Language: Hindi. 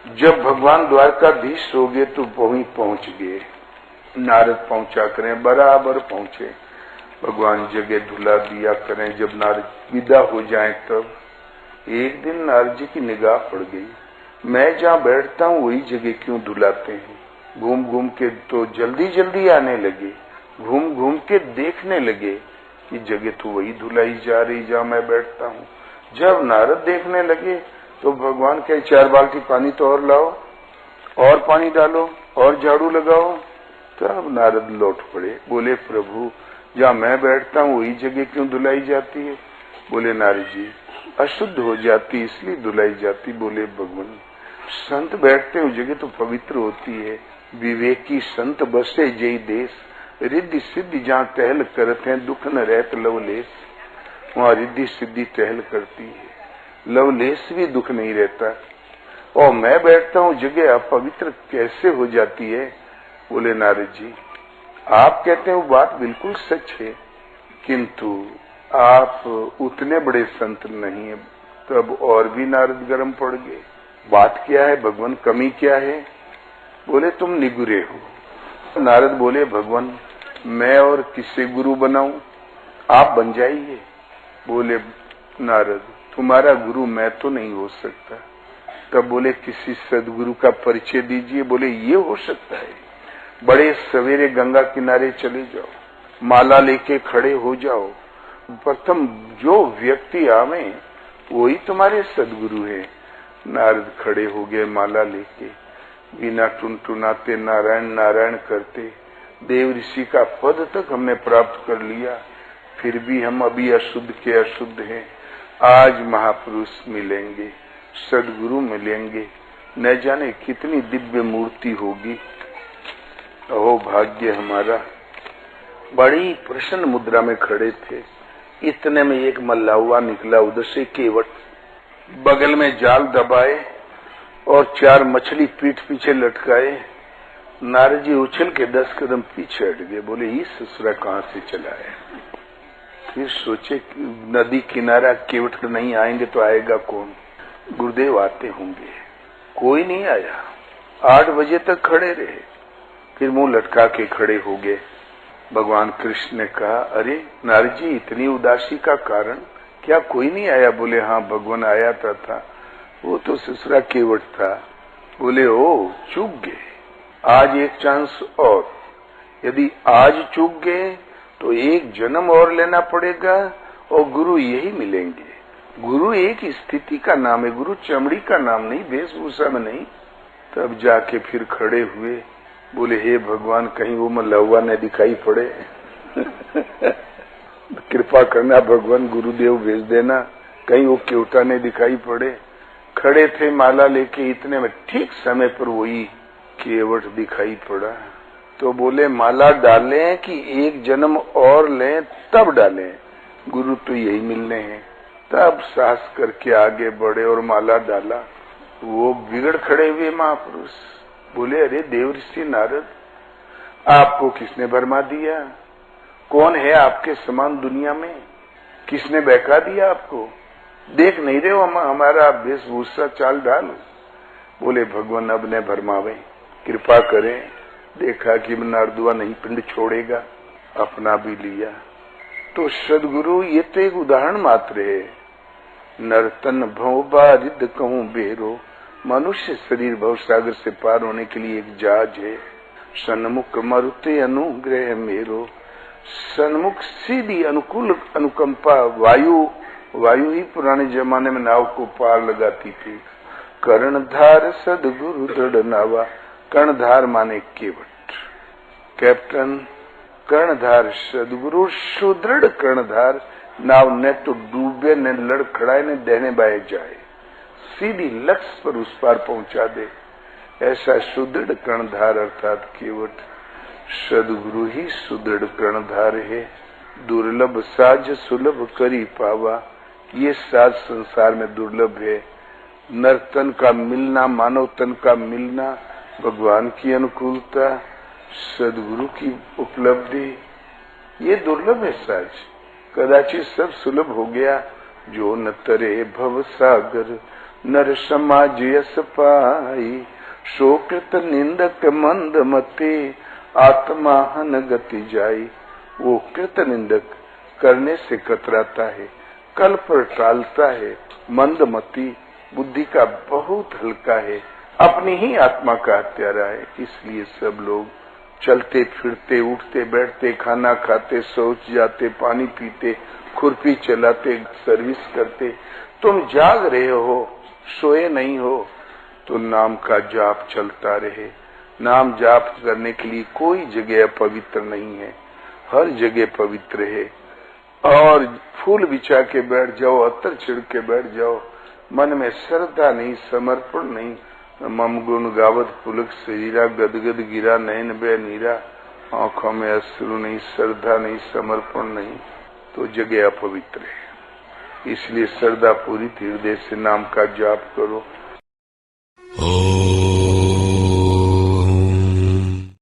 जब भगवान द्वारकाधीश हो गए तो वहीं पहुंच गए। नारद पहुंचा करें, बराबर पहुंचे। भगवान जगह धुला दिया करें। जब नारद विदा हो जाए तब एक दिन नारद जी की निगाह पड़ गई, मैं जहाँ बैठता हूँ वही जगह क्यों धुलाते हैं। घूम घूम के तो जल्दी जल्दी आने लगे, घूम घूम के देखने लगे कि जगह तो वही धुलाई जा रही जहाँ मैं बैठता हूँ। जब नारद देखने लगे तो भगवान कहे 4 बाल्टी पानी तो और लाओ, और पानी डालो, और झाड़ू लगाओ। तब नारद लौट पड़े, बोले प्रभु जहाँ मैं बैठता हूँ वही जगह क्यों धुलाई जाती है। बोले नारद जी अशुद्ध हो जाती इसलिए धुलाई जाती। बोले भगवान संत बैठते हैं जगह तो पवित्र होती है। विवेकी संत बसे जय देश, रिद्धि सिद्धि जहाँ टहल करते हैं दुख न रहत लवलेश। वहाँ रिद्धि सिद्धि टहल करती है, लवलेश भी दुख नहीं रहता। और मैं बैठता हूँ जगह अपवित्र कैसे हो जाती है। बोले नारद जी आप कहते हैं वो बात बिल्कुल सच है, किंतु आप उतने बड़े संत नहीं है। तब और भी नारद गर्म पड़ गए, बात क्या है भगवान, कमी क्या है। बोले तुम निगुरे हो। नारद बोले भगवान मैं और किससे गुरु बनाऊं, आप बन जाइए। बोले नारद तुम्हारा गुरु मैं तो नहीं हो सकता। तब बोले किसी सदगुरु का परिचय दीजिए। बोले ये हो सकता है, बड़े सवेरे गंगा किनारे चले जाओ, माला लेके खड़े हो जाओ, प्रथम जो व्यक्ति आवे वही तुम्हारे सदगुरु है। नारद खड़े हो गए माला लेके, बिना टुनटुनाते नारायण नारायण करते देव ऋषि का पद तक हमने प्राप्त कर लिया। फिर भी हम अभी अशुद्ध के अशुद्ध हैं। आज महापुरुष मिलेंगे, सदगुरु मिलेंगे, न जाने कितनी दिव्य मूर्ति होगी। अहो भाग्य हमारा। बड़ी प्रसन्न मुद्रा में खड़े थे। इतने में एक मल्लाहुआ निकला उधर से केवट, बगल में जाल दबाए और 4 मछली पीठ पीछे लटकाए। नारद जी उछल के 10 कदम पीछे हट गए। बोले ये ससुरा कहाँ से चला है। फिर सोचे नदी किनारा केवट नहीं आएंगे तो आएगा कौन, गुरुदेव आते होंगे। कोई नहीं आया। 8 बजे तक खड़े रहे, फिर मुंह लटका के खड़े हो गए। भगवान कृष्ण ने कहा अरे नारद जी इतनी उदासी का कारण क्या, कोई नहीं आया। बोले हाँ भगवान आया था, वो तो ससुरा केवट था। बोले ओ चूक गए, आज एक चांस और। यदि आज चूक गए तो एक जन्म और लेना पड़ेगा और गुरु यही मिलेंगे। गुरु एक स्थिति का नाम है, गुरु चमड़ी का नाम नहीं, वेशभूषा में नहीं। तब जाके फिर खड़े हुए। बोले हे भगवान कहीं वो मल्लाहुआ न दिखाई पड़े। कृपा करना भगवान, गुरुदेव भेज देना, कहीं वो केवटा ने दिखाई पड़े। खड़े थे माला लेके, इतने में ठीक समय पर वही केवट दिखाई पड़ा। तो बोले माला डालें कि एक जन्म और लें तब डालें, गुरु तो यही मिलने हैं। तब साहस करके आगे बढ़े और माला डाला। वो बिगड़ खड़े हुए महापुरुष। बोले अरे देव ऋषि नारद आपको किसने भरमा दिया, कौन है आपके समान दुनिया में, किसने बहका दिया आपको, देख नहीं रहे हो हमारा वेशभूषा चाल ढाल। बोले भगवान अब ने भरमावे, कृपा करें। देखा कि नारदुआ नहीं पिंड छोड़ेगा, अपना भी लिया। तो सदगुरु ये तो एक उदाहरण मात्र है। नर्तन भव बारिद कहूं बेरो, मनुष्य शरीर भव सागर से पार होने के लिए एक जहाज है। सन्मुख मरुते अनुग्रह मेरो, सन्मुख सीधी अनुकूल अनुकंपा वायु ही पुराने जमाने में नाव को पार लगाती थी। कर्णधार सदगुरु दृढ़ नावा, कर्णधार माने केवट, कैप्टन कर्णधार सदगुरु सुदृढ़ कर्णधार, नाव न तो डूबे न लड़खड़ाए न दहने बाए जाए, सीधी लक्ष्य पर उस पार पहुंचा दे, ऐसा सुदृढ़ कर्णधार अर्थात केवट। सदगुरु ही सुदृढ़ कर्णधार है। दुर्लभ साज सुलभ करी पावा, ये साज संसार में दुर्लभ है। नर्तन का मिलना, मानव तन का मिलना, भगवान की अनुकूलता, सदगुरु की उपलब्धि, ये दुर्लभ है साज। कदाचित सब सुलभ हो गया। जो न तरे भव सागर नर समाज यस पाई, शोकृत निंदक मंद मते, आत्मा हन गति जाई। वो कृत निंदक करने से कतराता है, कल पर टालता है, मंदमती बुद्धि का बहुत हल्का है, अपनी ही आत्मा का हत्यारा है। इसलिए सब लोग चलते फिरते, उठते बैठते, खाना खाते, शौच जाते, पानी पीते, खुरपी चलाते, सर्विस करते, तुम जाग रहे हो, सोए नहीं हो, तो नाम का जाप चलता रहे। नाम जाप करने के लिए कोई जगह पवित्र नहीं है, हर जगह पवित्र है। और फूल बिछा के बैठ जाओ, अत्तर छिड़ के बैठ जाओ, मन में श्रद्धा नहीं, समर्पण नहीं, मम गुण गावत पुलक शरीरा, गदगद गिरा नयन बे नीरा, आंखों में अश्रु नहीं, श्रद्धा नहीं, समर्पण नहीं, तो जगह अपवित्र है। इसलिए श्रद्धा पूरी हृदय से नाम का जाप करो।